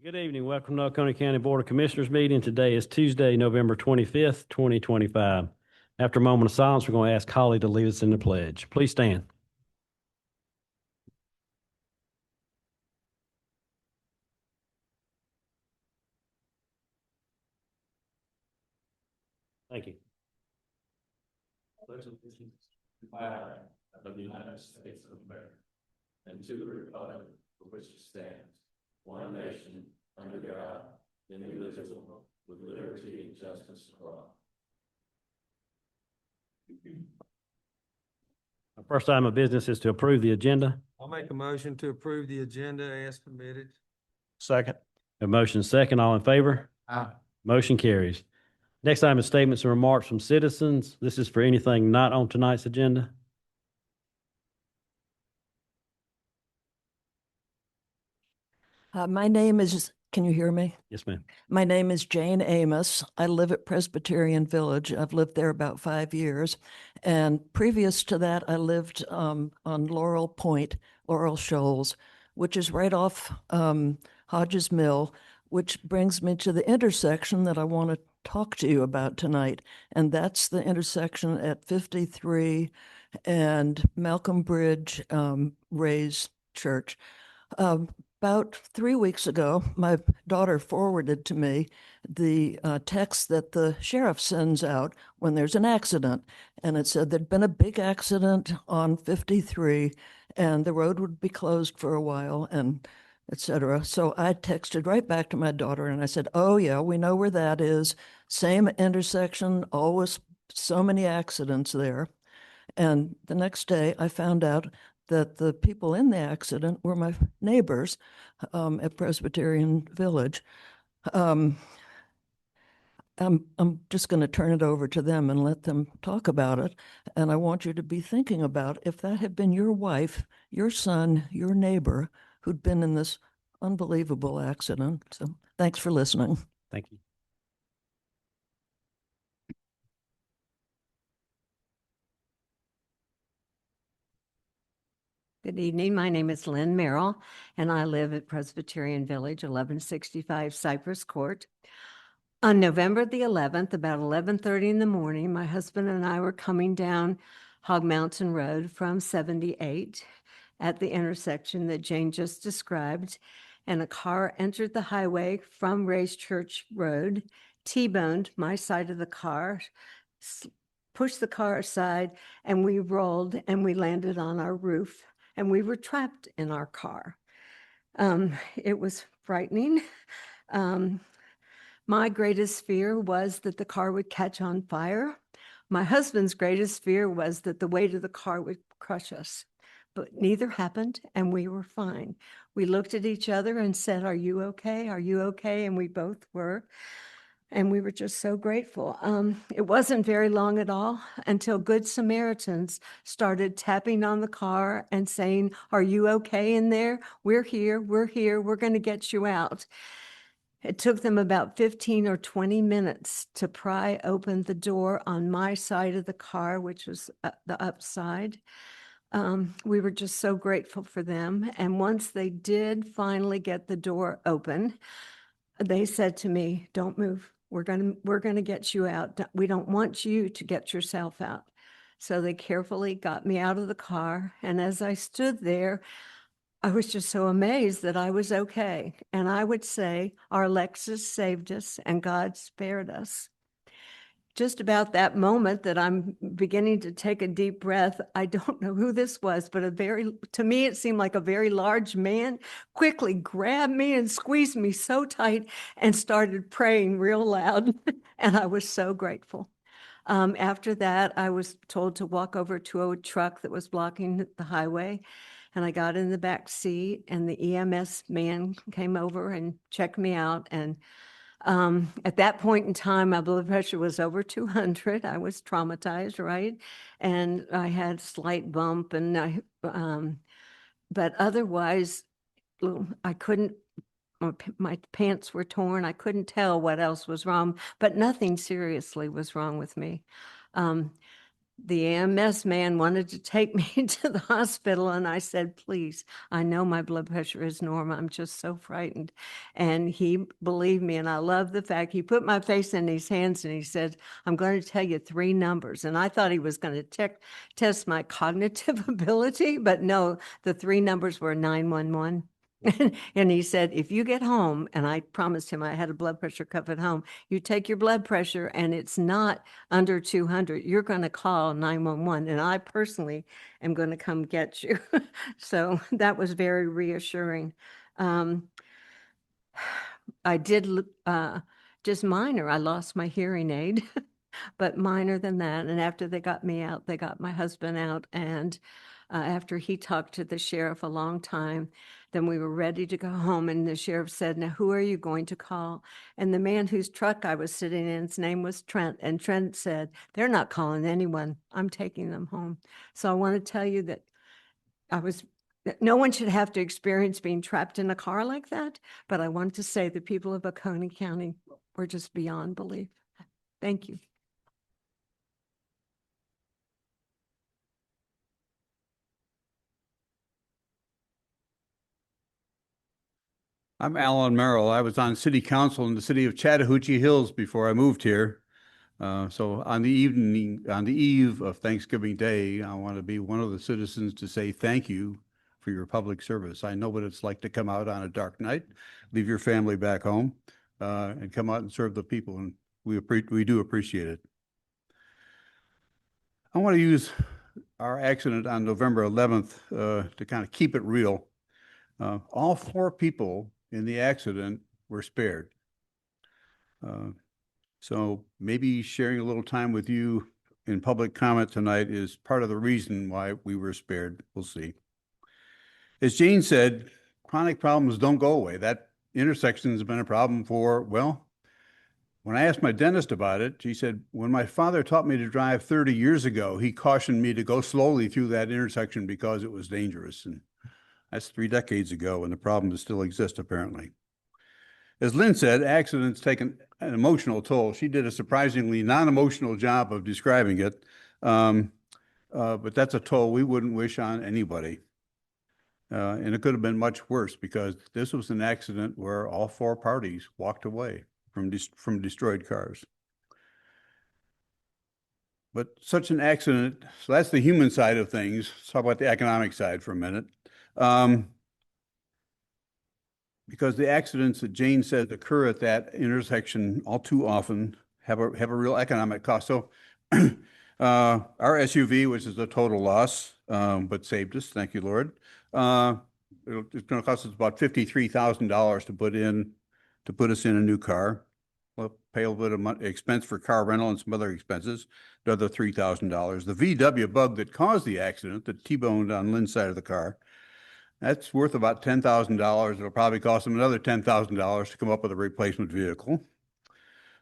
Good evening. Welcome to Oconee County Board of Commissioners meeting. Today is Tuesday, November 25th, 2025. After a moment of silence, we're going to ask Holly to lead us in the pledge. Please stand. Thank you. Pledge allegiance to the flag of the United States of America and to the republic for which it stands, one nation, under God, indivisible, with liberty and justice for all. Our first item of business is to approve the agenda. I'll make a motion to approve the agenda as submitted. Second. A motion second. All in favor? Aye. Motion carries. Next item is statements and remarks from citizens. This is for anything not on tonight's agenda. My name is, can you hear me? Yes, ma'am. My name is Jane Amos. I live at Presbyterian Village. I've lived there about 5 years. And previous to that, I lived on Laurel Point, Laurel Shoals, which is right off Hodges Mill, which brings me to the intersection that I want to talk to you about tonight. And that's the intersection at 53 and Malcolm Bridge Ray's Church. About 3 weeks ago, my daughter forwarded to me the text that the sheriff sends out when there's an accident. And it said there'd been a big accident on 53 and the road would be closed for a while and et cetera. So I texted right back to my daughter and I said, oh yeah, we know where that is. Same intersection, always so many accidents there. And the next day I found out that the people in the accident were my neighbors at Presbyterian Village. I'm just going to turn it over to them and let them talk about it. And I want you to be thinking about if that had been your wife, your son, your neighbor who'd been in this unbelievable accident. So thanks for listening. Thank you. Good evening. My name is Lynn Merrill, and I live at Presbyterian Village, 1165 Cypress Court. On November the 11th, about 11:30 in the morning, my husband and I were coming down Hog Mountain Road from 78 at the intersection that Jane just described, and a car entered the highway from Ray's Church Road, T-boned my side of the car, pushed the car aside, and we rolled and we landed on our roof. And we were trapped in our car. It was frightening. My greatest fear was that the car would catch on fire. My husband's greatest fear was that the weight of the car would crush us. But neither happened, and we were fine. We looked at each other and said, "Are you okay? Are you okay?" And we both were. And we were just so grateful. It wasn't very long at all until Good Samaritans started tapping on the car and saying, "Are you okay in there? We're here, we're here, we're going to get you out." It took them about 15 or 20 minutes to pry open the door on my side of the car, which was the upside. We were just so grateful for them. And once they did finally get the door open, they said to me, "Don't move. We're going to get you out. We don't want you to get yourself out." So they carefully got me out of the car. And as I stood there, I was just so amazed that I was okay. And I would say our Lexus saved us and God spared us. Just about that moment that I'm beginning to take a deep breath, I don't know who this was, but to me, it seemed like a very large man quickly grabbed me and squeezed me so tight and started praying real loud. And I was so grateful. After that, I was told to walk over to a truck that was blocking the highway. And I got in the back seat and the EMS man came over and checked me out. And at that point in time, my blood pressure was over 200. I was traumatized, right? And I had a slight bump, and but otherwise, I couldn't. My pants were torn. I couldn't tell what else was wrong, but nothing seriously was wrong with me. the EMS man wanted to take me to the hospital, and I said, please, I know my blood pressure is normal. I'm just so frightened. And he believed me, and I love the fact he put my face in his hands and he said, I'm going to tell you 3 numbers. And I thought he was going to test my cognitive ability, but no, the 3 numbers were 911. And he said, if you get home, and I promised him I had a blood pressure cuff at home, you take your blood pressure and it's not under 200, you're going to call 911. And I personally am going to come get you. So that was very reassuring. I did just minor. I lost my hearing aid, but minor than that. And after they got me out, they got my husband out. And after he talked to the sheriff a long time, then we were ready to go home. And the sheriff said, now, who are you going to call? And the man whose truck I was sitting in, his name was Trent. And Trent said, they're not calling anyone. I'm taking them home. So I want to tell you that that no one should have to experience being trapped in a car like that. But I want to say the people of Oconee County were just beyond belief. Thank you. I'm Alan Merrill. I was on city council in the city of Chattahoochee Hills before I moved here. So on the eve of Thanksgiving Day, I want to be one of the citizens to say thank you for your public service. I know what it's like to come out on a dark night, leave your family back home, and come out and serve the people, and we do appreciate it. I want to use our accident on November 11th to kind of keep it real. All 4 people in the accident were spared. So maybe sharing a little time with you in public comment tonight is part of the reason why we were spared. We'll see. As Jane said, chronic problems don't go away. That intersection has been a problem for, well, when I asked my dentist about it, she said, when my father taught me to drive 30 years ago, he cautioned me to go slowly through that intersection because it was dangerous. And that's 3 decades ago, and the problem still exists, apparently. As Lynn said, accidents take an emotional toll. She did a surprisingly non-emotional job of describing it, but that's a toll we wouldn't wish on anybody. And it could have been much worse because this was an accident where all 4 parties walked away from destroyed cars. But such an accident, so that's the human side of things. Let's talk about the economic side for a minute. Because the accidents that Jane said occur at that intersection all too often have a real economic cost. So our SUV, which is a total loss, but saved us, thank you, Lord. It's going to cost us about $53,000 to put us in a new car. We'll pay a little bit of expense for car rental and some other expenses, another $3,000. The VW Bug that caused the accident, that T-boned on Lynn's side of the car, that's worth about $10,000. It'll probably cost them another $10,000 to come up with a replacement vehicle.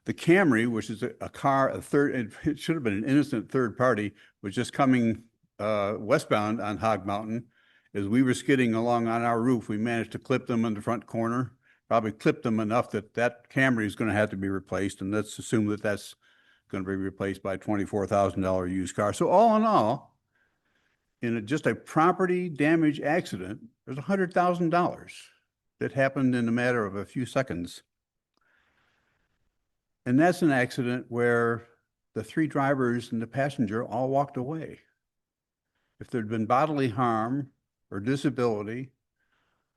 The Camry, which is a car, it should have been an innocent third party, was just coming westbound on Hog Mountain. As we were skidding along on our roof, we managed to clip them in the front corner, probably clipped them enough that Camry is going to have to be replaced. And let's assume that that's going to be replaced by a $24,000 used car. So all in all, in just a property damage accident, there's $100,000 that happened in a matter of a few seconds. And that's an accident where the 3 drivers and the passenger all walked away. If there'd been bodily harm or disability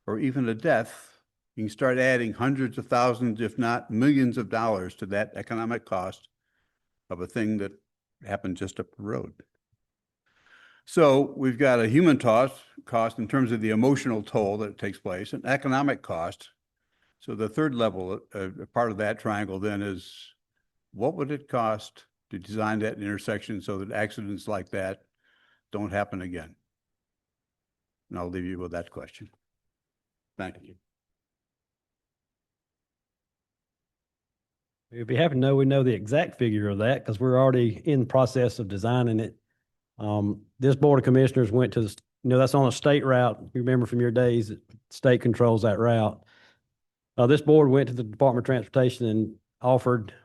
or even a death, you can start adding hundreds of thousands, if not millions of dollars to that economic cost of a thing that happened just up the road. So we've got a human cost in terms of the emotional toll that takes place, an economic cost. So the third level, part of that triangle then is, what would it cost to design that intersection so that accidents like that don't happen again? And I'll leave you with that question. Thank you. We'd be happy to know we know the exact figure of that because we're already in the process of designing it. This Board of Commissioners went to, that's on a state route. You remember from your days that state controls that route. This board went to the Department of Transportation and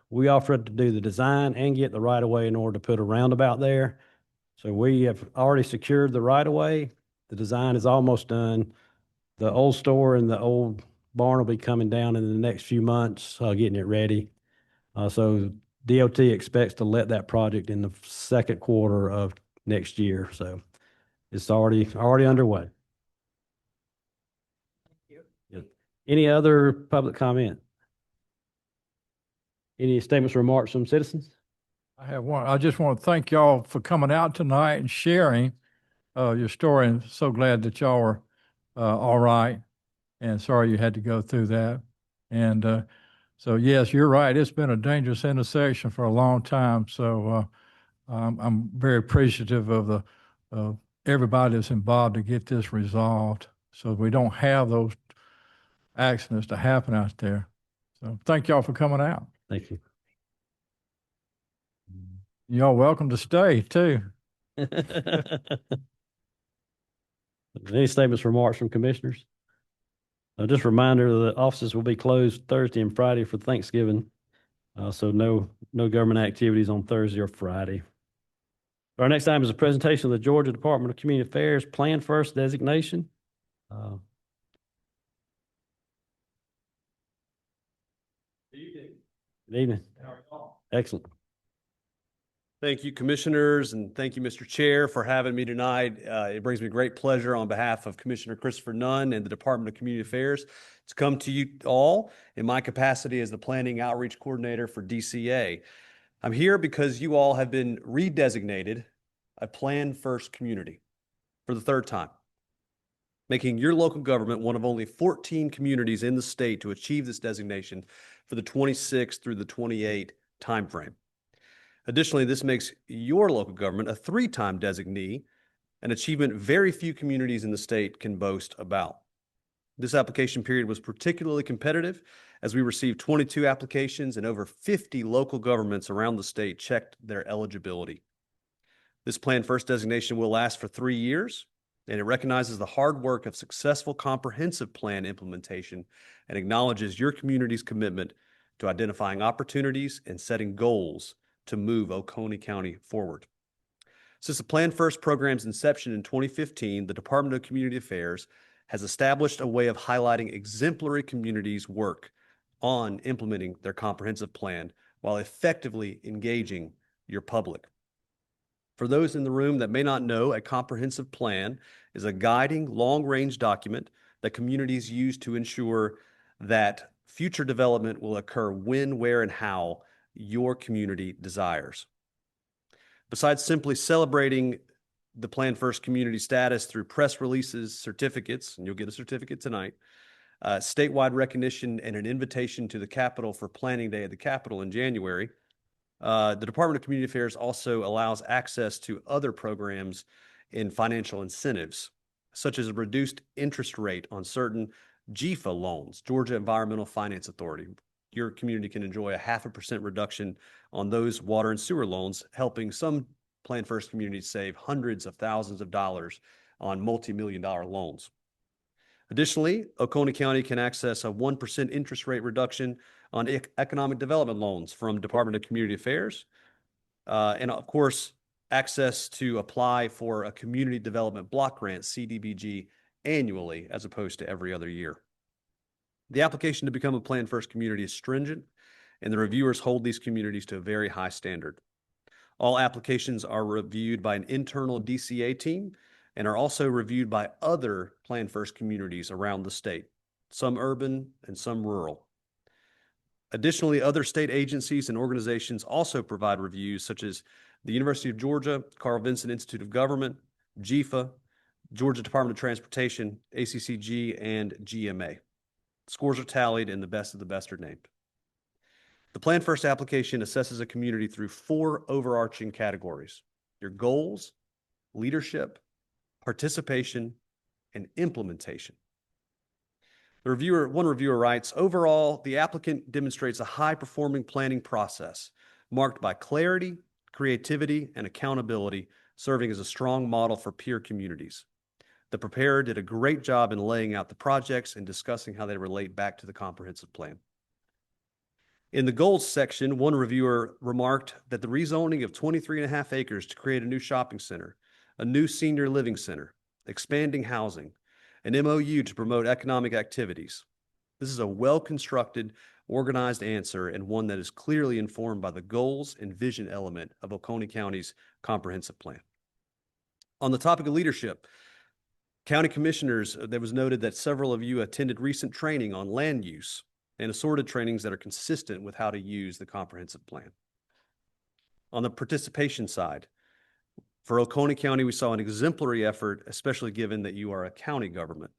we offered to do the design and get the right of way in order to put a roundabout there. So we have already secured the right of way. The design is almost done. The old store and the old barn will be coming down in the next few months, getting it ready. So DOT expects to let that project in the second quarter of next year. So it's already underway. Yeah. Any other public comment? Any statements or remarks from citizens? I have one. I just want to thank y'all for coming out tonight and sharing your story. And so glad that y'all were all right. And sorry you had to go through that. And so, yes, you're right. It's been a dangerous intersection for a long time. So I'm very appreciative of everybody that's involved to get this resolved so we don't have those accidents to happen out there. So thank y'all for coming out. Thank you. Y'all welcome to stay too. Any statements, remarks from commissioners? Just a reminder, the offices will be closed Thursday and Friday for Thanksgiving. So no government activities on Thursday or Friday. Our next item is a presentation of the Georgia Department of Community Affairs Plan First designation. Good evening. Excellent. Thank you, commissioners, and thank you, Mr. Chair, for having me tonight. It brings me great pleasure on behalf of Commissioner Christopher Nunn and the Department of Community Affairs to come to you all in my capacity as the Planning Outreach Coordinator for DCA. I'm here because you all have been redesignated a Plan First community for the third time, making your local government one of only 14 communities in the state to achieve this designation for the 26 through the 28 timeframe. Additionally, this makes your local government a 3-time designee, an achievement very few communities in the state can boast about. This application period was particularly competitive as we received 22 applications and over 50 local governments around the state checked their eligibility. This Plan First designation will last for 3 years, and it recognizes the hard work of successful comprehensive plan implementation and acknowledges your community's commitment to identifying opportunities and setting goals to move Oconee County forward. Since the Plan First program's inception in 2015, the Department of Community Affairs has established a way of highlighting exemplary communities' work on implementing their comprehensive plan while effectively engaging your public. For those in the room that may not know, a comprehensive plan is a guiding long-range document that communities use to ensure that future development will occur when, where, and how your community desires. Besides simply celebrating the Plan First community status through press releases, certificates, and you'll get a certificate tonight, statewide recognition, and an invitation to the Capitol for Planning Day at the Capitol in January, the Department of Community Affairs also allows access to other programs in financial incentives, such as a reduced interest rate on certain GEFA loans, Georgia Environmental Finance Authority. Your community can enjoy a 0.5% reduction on those water and sewer loans, helping some Plan First communities save hundreds of thousands of dollars on multi-million-dollar loans. Additionally, Oconee County can access a 1% interest rate reduction on economic development loans from Department of Community Affairs. And of course, access to apply for a community development block grant, CDBG, annually as opposed to every other year. The application to become a Plan First community is stringent, and the reviewers hold these communities to a very high standard. All applications are reviewed by an internal DCA team and are also reviewed by other Plan First communities around the state, some urban and some rural. Additionally, other state agencies and organizations also provide reviews, such as the University of Georgia, Carl Vinson Institute of Government, GEFA, Georgia Department of Transportation, ACCG, and GMA. Scores are tallied and the best of the best are named. The Plan First application assesses a community through 4 overarching categories: your goals, leadership, participation, and implementation. One reviewer writes, overall, the applicant demonstrates a high-performing planning process marked by clarity, creativity, and accountability, serving as a strong model for peer communities. The preparer did a great job in laying out the projects and discussing how they relate back to the comprehensive plan. In the goals section, one reviewer remarked that the rezoning of 23.5 acres to create a new shopping center, a new senior living center, expanding housing, an MOU to promote economic activities. This is a well-constructed, organized answer and one that is clearly informed by the goals and vision element of Oconee County's comprehensive plan. On the topic of leadership, county commissioners, there was noted that several of you attended recent training on land use and assorted trainings that are consistent with how to use the comprehensive plan. On the participation side, for Oconee County, we saw an exemplary effort, especially given that you are a county government.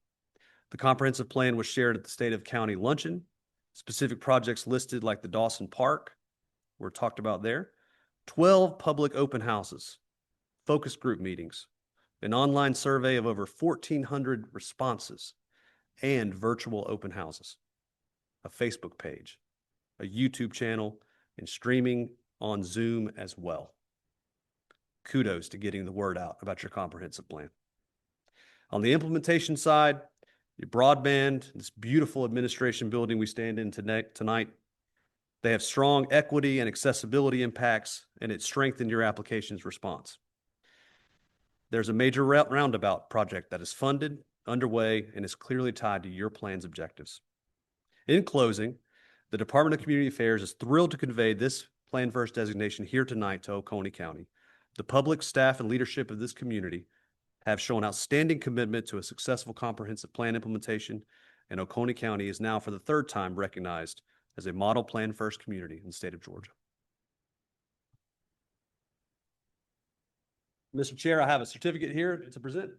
The comprehensive plan was shared at the State of County Luncheon. Specific projects listed like the Dawson Park were talked about there. 12 public open houses, focus group meetings, an online survey of over 1,400 responses, and virtual open houses, a Facebook page, a YouTube channel, and streaming on Zoom as well. Kudos to getting the word out about your comprehensive plan. On the implementation side, your broadband, this beautiful administration building we stand in tonight, they have strong equity and accessibility impacts, and it strengthened your application's response. There's a major roundabout project that is funded, underway, and is clearly tied to your plan's objectives. In closing, the Department of Community Affairs is thrilled to convey this Plan First designation here tonight to Oconee County. The public, staff, and leadership of this community have shown outstanding commitment to a successful comprehensive plan implementation, and Oconee County is now for the third time recognized as a model Plan First community in the state of Georgia. Mr. Chair, I have a certificate here to present.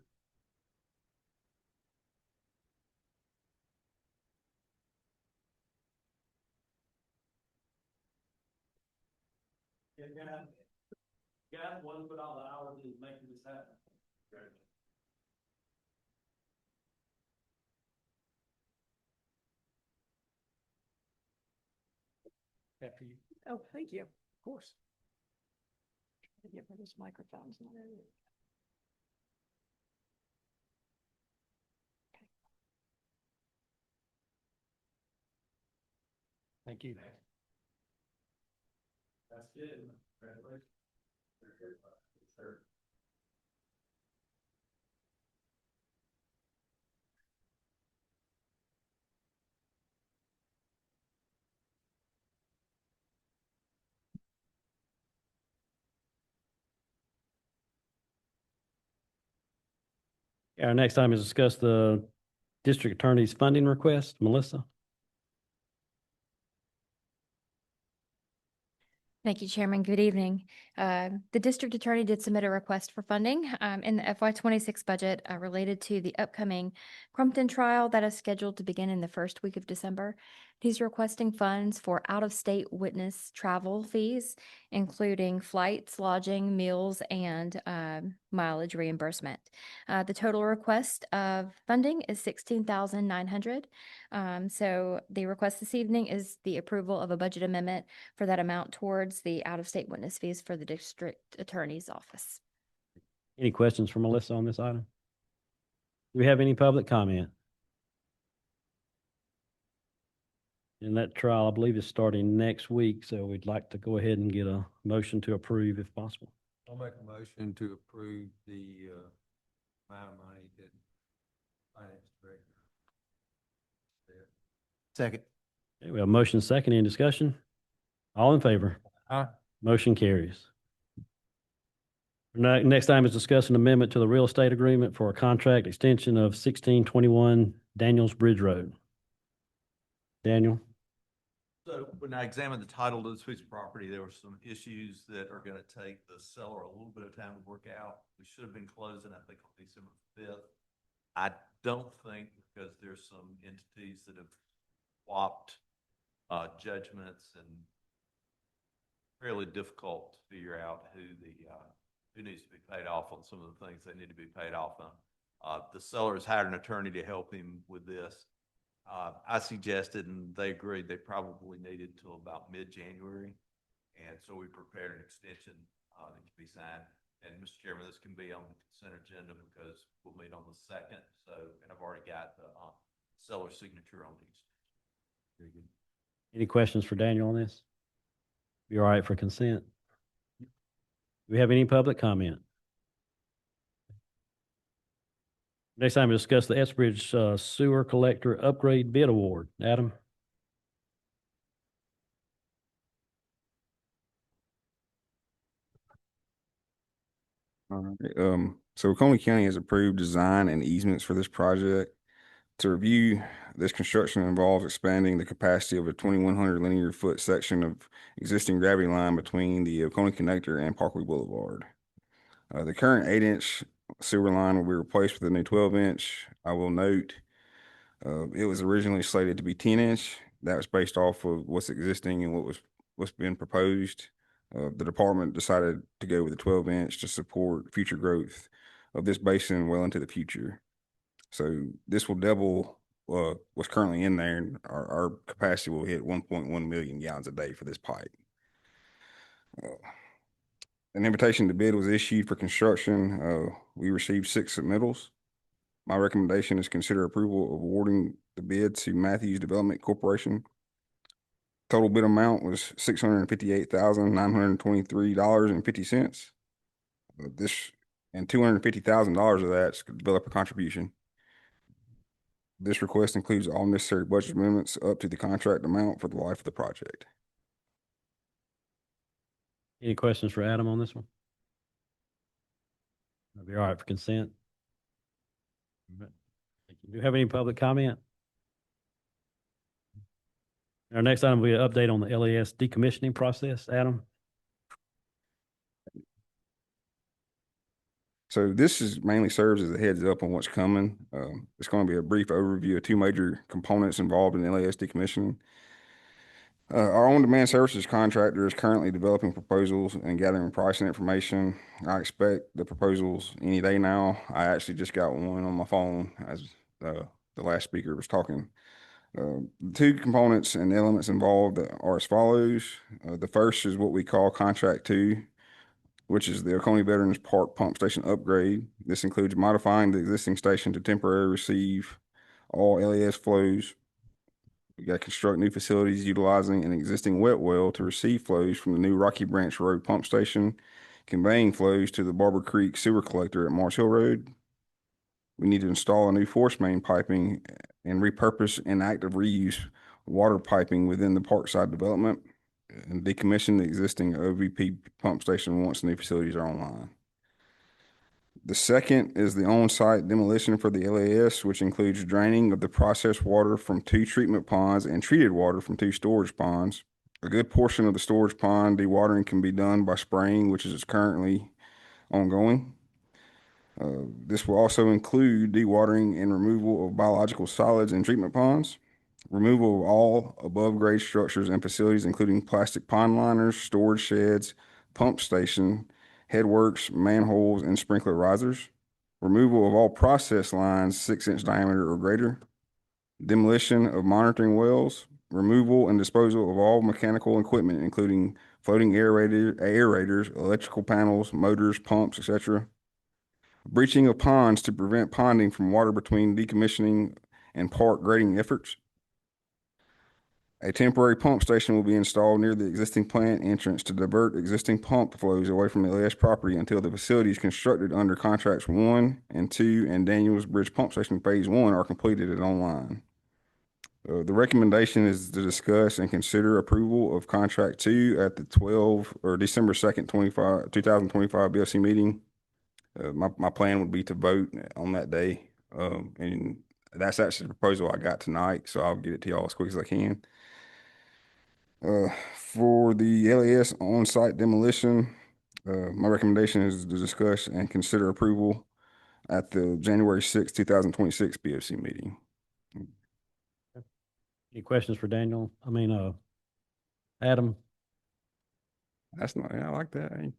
Yeah, one put all the hours in making this happen. After you. Oh, thank you. Of course. Get rid of this microphone's not in. Thank you. That's good. Congratulations. Sir. Our next item is discuss the district attorney's funding request. Melissa? Thank you, Chairman. Good evening. The district attorney did submit a request for funding in the FY26 budget related to the upcoming Crumpton trial that is scheduled to begin in the first week of December. He's requesting funds for out-of-state witness travel fees, including flights, lodging, meals, and mileage reimbursement. The total request of funding is $16,900. So the request this evening is the approval of a budget amendment for that amount towards the out-of-state witness fees for the district attorney's office. Any questions for Melissa on this item? Do we have any public comment? And that trial, I believe, is starting next week, so we'd like to go ahead and get a motion to approve if possible. I'll make a motion to approve the amount of money that finance director. Second. Okay, we have a motion second. Any discussion? All in favor? Aye. Motion carries. Next item is discuss an amendment to the real estate agreement for a contract extension of 1621 Daniels Bridge Road. Daniel? So when I examined the title to this piece of property, there were some issues that are going to take the seller a little bit of time to work out. We should have been closing, I think, on December 5th. I don't think, because there's some entities that have swapped judgments, and fairly difficult to figure out who needs to be paid off on some of the things they need to be paid off on. The seller has hired an attorney to help him with this. I suggested, and they agreed, they probably needed till about mid-January. And so we prepared an extension that can be signed. And Mr. Chairman, this can be on the consent agenda because we'll meet on the 2nd. So, and I've already got the seller's signature on these. Very good. Any questions for Daniel on this? You all right for consent? Do we have any public comment? Next time we discuss the Etsbridge Sewer Collector Upgrade Bid Award. Adam? All right. So Oconee County has approved design and easements for this project. To review, this construction involves expanding the capacity of a 2,100 linear foot section of existing gravity line between the Oconee Connector and Parkway Boulevard. The current 8-inch sewer line will be replaced with a new 12-inch. I will note, it was originally slated to be 10-inch. That was based off of what's existing and what's been proposed. The department decided to go with a 12-inch to support future growth of this basin well into the future. So this will double what's currently in there, and our capacity will hit 1.1 million gallons a day for this pipe. An invitation to bid was issued for construction. We received 6 submittals. My recommendation is consider approval of awarding the bid to Matthews Development Corporation. Total bid amount was $658,923.50. This and $250,000 of that's developer contribution. This request includes all necessary budget amendments up to the contract amount for the life of the project. Any questions for Adam on this one? That'll be all right for consent. All right. Thank you. Do you have any public comment? Our next item will be an update on the LAS decommissioning process. Adam? So this is mainly serves as a heads up on what's coming. It's going to be a brief overview of 2 major components involved in LAS decommissioning. Our on-demand services contractor is currently developing proposals and gathering pricing information. I expect the proposals any day now. I actually just got one on my phone as the last speaker was talking. The 2 components and elements involved are as follows. The first is what we call Contract 2, which is the Oconee Veterans Park Pump Station Upgrade. This includes modifying the existing station to temporarily receive all LAS flows. We got to construct new facilities utilizing an existing wet well to receive flows from the new Rocky Branch Road pump station, conveying flows to the Barber Creek Sewer Collector at Marsh Hill Road. We need to install a new force main piping and repurpose and active reuse water piping within the Parkside development and decommission the existing OVP pump station once new facilities are online. The second is the on-site demolition for the LAS, which includes draining of the processed water from 2 treatment ponds and treated water from 2 storage ponds. A good portion of the storage pond dewatering can be done by spraying, which is currently ongoing. This will also include dewatering and removal of biological solids in treatment ponds, removal of all above-grade structures and facilities, including plastic pond liners, storage sheds, pump station, headworks, manholes, and sprinkler risers, removal of all process lines 6-inch diameter or greater, demolition of monitoring wells, removal and disposal of all mechanical equipment, including floating aerators, electrical panels, motors, pumps, etc., breaching of ponds to prevent ponding from water between decommissioning and park grading efforts. A temporary pump station will be installed near the existing plant entrance to divert existing pump flows away from the LAS property until the facilities constructed under contracts 1 and 2 and Daniels Bridge Pump Station Phase 1 are completed and online. The recommendation is to discuss and consider approval of Contract 2 at the December 2nd, 2025 BOC meeting. My plan would be to vote on that day. And that's actually the proposal I got tonight, so I'll get it to y'all as quick as I can. For the LAS on-site demolition, my recommendation is to discuss and consider approval at the January 6th, 2026 BOC meeting. Any questions for Daniel? Adam? That's not, yeah, I like that. Hey.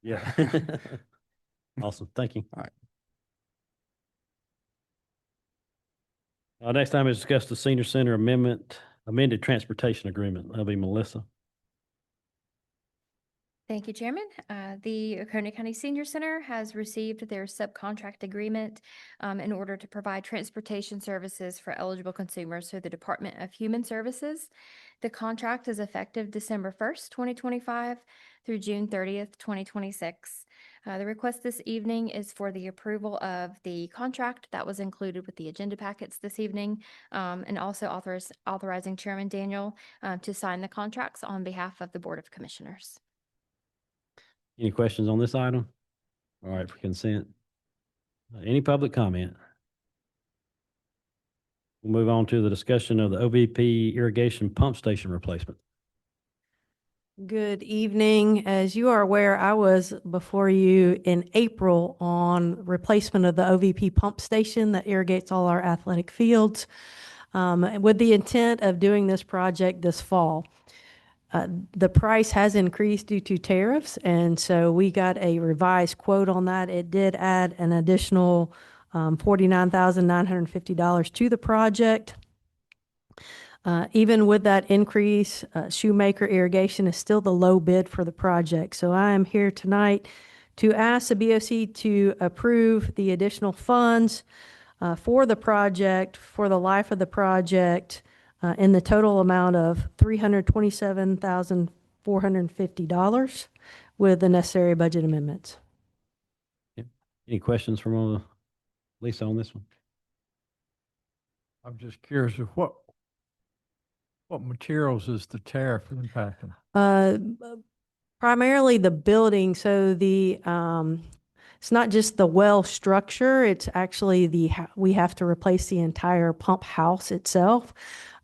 Yeah. Awesome. Thank you. All right. Next time is discuss the senior center amended transportation agreement. That'll be Melissa. Thank you, Chairman. The Oconee County Senior Center has received their subcontract agreement in order to provide transportation services for eligible consumers through the Department of Human Services. The contract is effective December 1st, 2025 through June 30th, 2026. The request this evening is for the approval of the contract that was included with the agenda packets this evening, and also authorizing Chairman Daniel to sign the contracts on behalf of the Board of Commissioners. Any questions on this item? All right, for consent. Any public comment? We'll move on to the discussion of the OVP irrigation pump station replacement. Good evening. As you are aware, I was before you in April on replacement of the OVP pump station that irrigates all our athletic fields, with the intent of doing this project this fall. The price has increased due to tariffs, and so we got a revised quote on that. It did add an additional $49,950 to the project. Even with that increase, Shoemaker Irrigation is still the low bid for the project. So I am here tonight to ask the BOC to approve the additional funds for the project, for the life of the project, in the total amount of $327,450 with the necessary budget amendments. Any questions from Lisa on this one? I'm just curious of what materials is the tariff impacting? Primarily the building. So it's not just the well structure, it's actually we have to replace the entire pump house itself.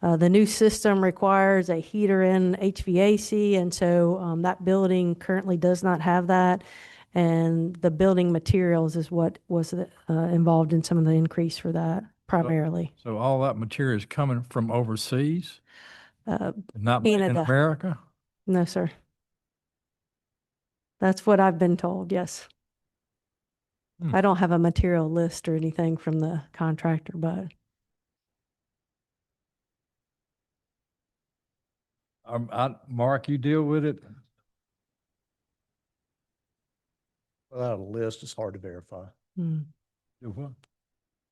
The new system requires a heater and HVAC, and so that building currently does not have that. And the building materials is what was involved in some of the increase for that primarily. So all that material is coming from overseas? Not made in Canada. America? No, sir. That's what I've been told, yes. I don't have a material list or anything from the contractor, but. Mark, you deal with it? Without a list, it's hard to verify. Do what?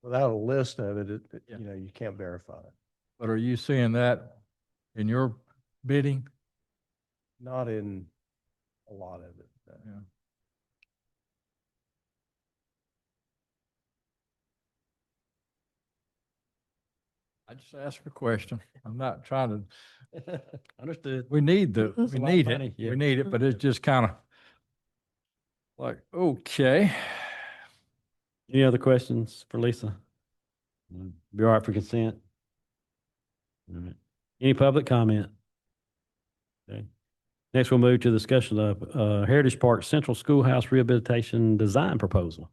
Without a list of it, Yeah. you can't verify it. But are you seeing that in your bidding? Not in a lot of it. No. Yeah. I just asked a question. I'm not trying to. Understood. We need It's a lot of money, yeah. We need it, but it's just kind of like, okay. Any other questions for Lisa? Be all right for consent? All right. Any public comment? Okay. Next, we'll move to the discussion of Heritage Park Central Schoolhouse Rehabilitation Design Proposal.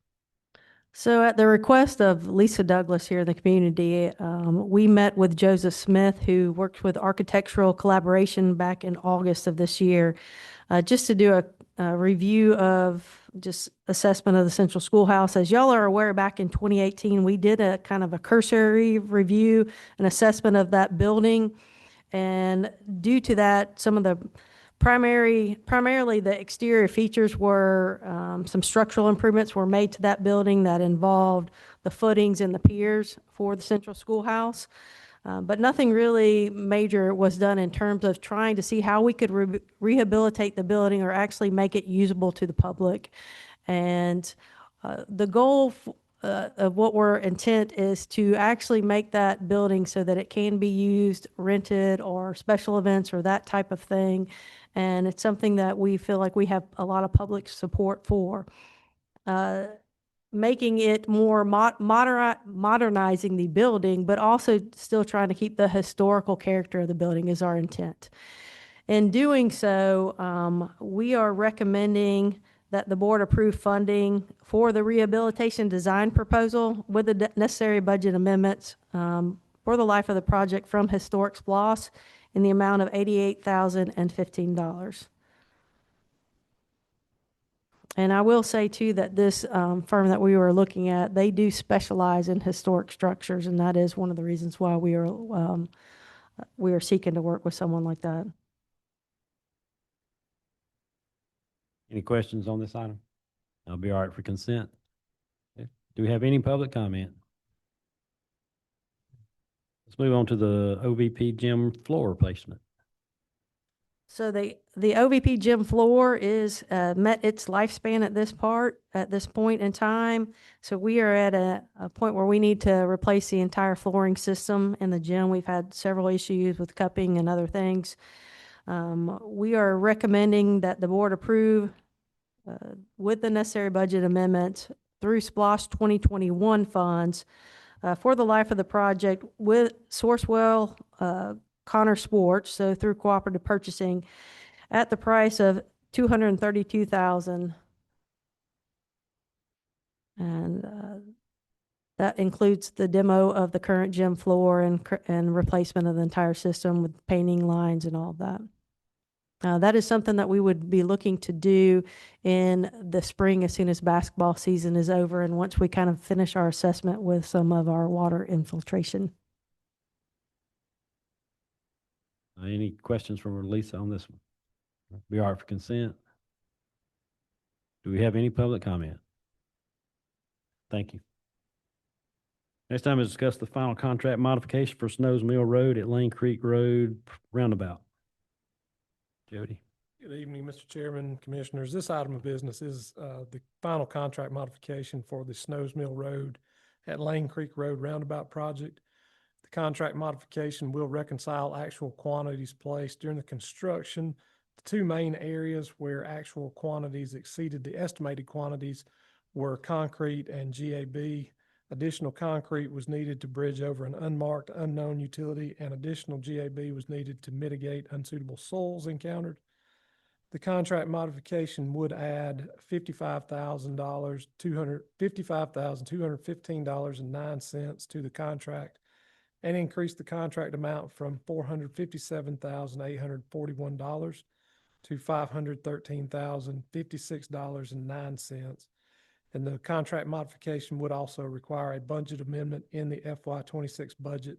So at the request of Lisa Douglas here in the community, we met with Joseph Smith, who worked with Architectural Collaboration back in August of this year, just to do a review of just assessment of the Central Schoolhouse. As y'all are aware, back in 2018, we did a kind of a cursory review and assessment of that building. And due to that, some of the primarily the exterior features were some structural improvements were made to that building that involved the footings and the piers for the Central Schoolhouse. But nothing really major was done in terms of trying to see how we could rehabilitate the building or actually make it usable to the public. And the goal of what we're intent is to actually make that building so that it can be used, rented, or special events or that type of thing. And it's something that we feel like we have a lot of public support for. Making it more modernizing the building, but also still trying to keep the historical character of the building is our intent. In doing so, we are recommending that the board approve funding for the rehabilitation design proposal with the necessary budget amendments for the life of the project from Historic SPLOS in the amount of $88,015. And I will say too that this firm that we were looking at, they do specialize in historic structures, and that is one of the reasons why we are seeking to work with someone like that. Any questions on this item? I'll be all right for consent. Okay. Do we have any public comment? Let's move on to the OVP gym floor replacement. So the OVP gym floor is met its lifespan at this point in time. So we are at a point where we need to replace the entire flooring system in the gym. We've had several issues with cupping and other things. We are recommending that the board approve with the necessary budget amendments through SPLOST 2021 funds for the life of the project with Sourcewell Connor Sports, so through cooperative purchasing, at the price of $232,000. And that includes the demo of the current gym floor and replacement of the entire system with painting lines and all of that. That is something that we would be looking to do in the spring as soon as basketball season is over and once we kind of finish our assessment with some of our water infiltration. Any questions from Lisa on this one? Be all right for consent. Do we have any public comment? Thank you. Next time is discuss the final contract modification for Snows Mill Road at Lane Creek Road roundabout. Jody. Good evening, Mr. Chairman, Commissioners. This item of business is the final contract modification for the Snows Mill Road at Lane Creek Road roundabout project. The contract modification will reconcile actual quantities placed during the construction. The two main areas where actual quantities exceeded the estimated quantities were concrete and GAB. Additional concrete was needed to bridge over an unmarked unknown utility, and additional GAB was needed to mitigate unsuitable soils encountered. The contract modification would add $55,215.09 to the contract and increase the contract amount from $457,841 to $513,056.09. And the contract modification would also require a budget amendment in the FY26 budget.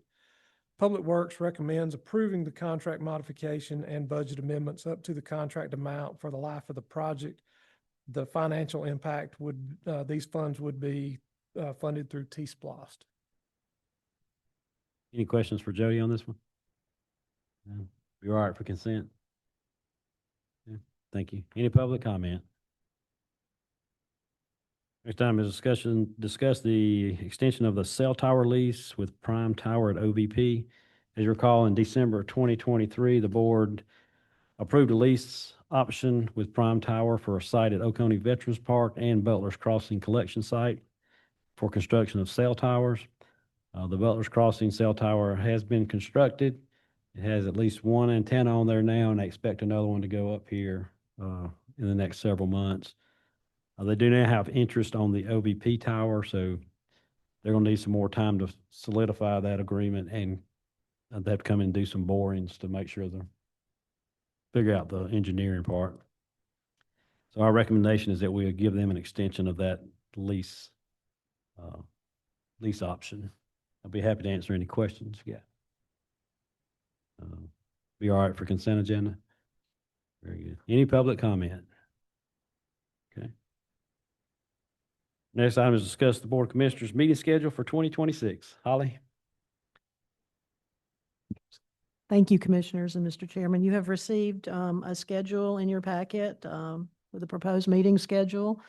Public Works recommends approving the contract modification and budget amendments up to the contract amount for the life of the project. The financial impact would, these funds would be funded through T-SPLOST. Any questions for Jody on this one? No. You all right for consent? Yeah. Thank you. Any public comment? Next time is discuss the extension of the cell tower lease with Prime Tower at OVP. As you recall, in December of 2023, the board approved a lease option with Prime Tower for a site at Oconee Veterans Park and Butler's Crossing collection site for construction of cell towers. The Butler's Crossing cell tower has been constructed. It has at least one antenna on there now, and I expect another one to go up here in the next several months. They do now have interest on the OVP tower, so they're going to need some more time to solidify that agreement, and they have to come in and do some borings to make sure they figure out the engineering part. So our recommendation is that we give them an extension of that lease option. I'll be happy to answer any questions you got. Be all right for consent agenda? Very good. Any public comment? Okay. Next item is discuss the Board of Commissioners meeting schedule for 2026. Holly? Thank you, Commissioners and Mr. Chairman. You have received a schedule in your packet with a proposed meeting schedule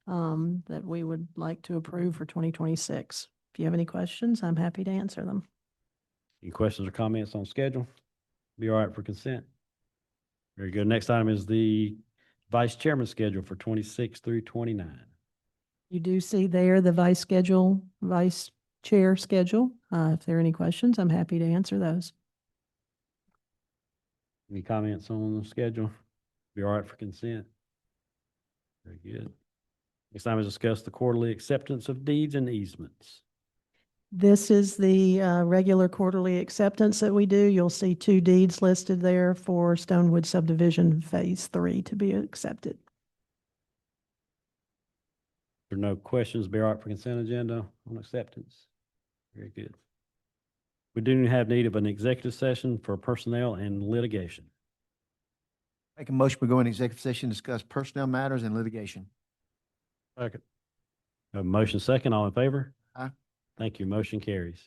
that we would like to approve for 2026. If you have any questions, I'm happy to answer them. Any questions or comments on schedule? Be all right for consent? Very good. Next item is the Vice Chairman schedule for 26 through 29. You do see there the vice chair schedule. If there are any questions, I'm happy to answer those. Any comments on the schedule? Be all right for consent? Very good. Next time is discuss the quarterly acceptance of deeds and easements. This is the regular quarterly acceptance that we do. You'll see 2 deeds listed there for Stonewood Subdivision Phase 3 to be accepted. If there are no questions, be all right for consent agenda on acceptance. Very good. We do have need of an executive session for personnel and litigation. Make a motion, we go into executive session, discuss personnel matters and litigation. Second. A motion second, all in favor? Aye. Thank you. Motion carries.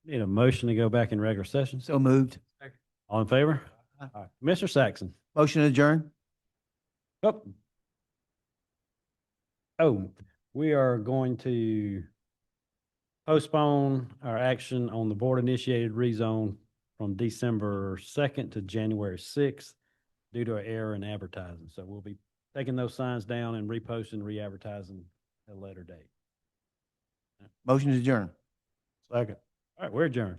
Need a motion to go back in regular session. So moved. All in favor? All right. Mr. Saxon. Motion to adjourn? Oh. Oh, we are going to postpone our action on the board initiated rezone from December 2nd to January 6th due to an error in advertising. So we'll be taking those signs down and reposting, re-advertising at a later date. Motion to adjourn? Second. All right, we're adjourned.